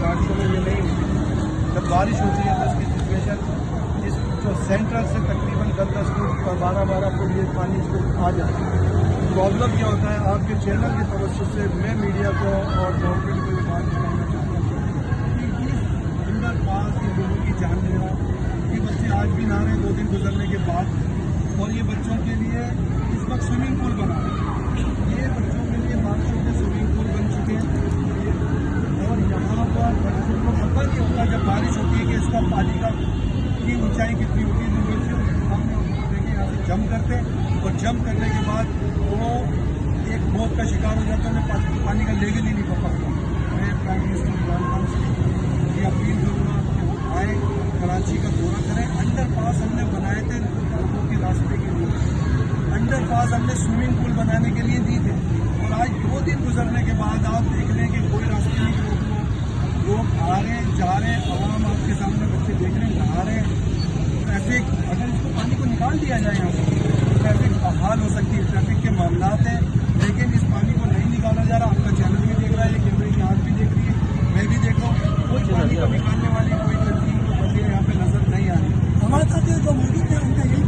बारिशों में ये नहीं होती। जब बारिश होती है तो इसकी सिचुएशन इस जो सेंट्रल से तकरीबन 10-10 फुट और 12-12 फुट ये पानी इसको आ जाता है। प्रॉब्लम क्या होता है, आपके चैनल के तवज्जुह से मैं मीडिया को और गवर्नमेंट को ये बात बताना चाहता हूँ कि इस अंडरपास के लोगों की जान लेना, ये बच्चे आज भी नहा रहे हैं 2 दिन गुजरने के बाद, और ये बच्चों के लिए इस वक्त स्विमिंग पूल बना है। ये बच्चों के लिए बारिशों के स्विमिंग पूल बन चुके हैं, और यहाँ पर बच्चों को पता नहीं होता जब बारिश होती है कि इसका पानी की ऊंचाई कितनी होती है। हम देखिए यहाँ से जंप करते हैं, और जंप करने के बाद वो एक मौत का शिकार हो जाता है, उन्हें पानी का लेवल ही नहीं पकड़ता। मैं प्राइम मिनिस्टर इमरान खान से ये अपील करूँगा कि वो आए, कराची का दौरा करें। अंडरपास हमने बनाए थे लोगों के रास्ते के लिए, अंडरपास हमने स्विमिंग पूल बनाने के लिए दी थे, और आज 2 दिन गुजरने के बाद आप देख रहे हैं कि कोई रास्ते नहीं रोक लोग आ रहे हैं, जा रहे हैं, आवाम आपके सामने बच्चे देख रहे हैं, नहा रहे हैं। ट्रैफिक, अगर इसको पानी को निकाल दिया जाए यहाँ से तो ट्रैफिक बहाल हो सकती है। ट्रैफिक के मामलात हैं, लेकिन इस पानी को नहीं निकाला जा रहा। आपका चैनल भी देख रहा है, ये कैमरे की आँख भी देख रही है, मैं भी देख रहा हूँ। कोई पानी को निकालने वाली कोई तंजीम को बंदी यहाँ पे नजर नहीं आ रही। हमारे साथ जो मौजूद है उनका यही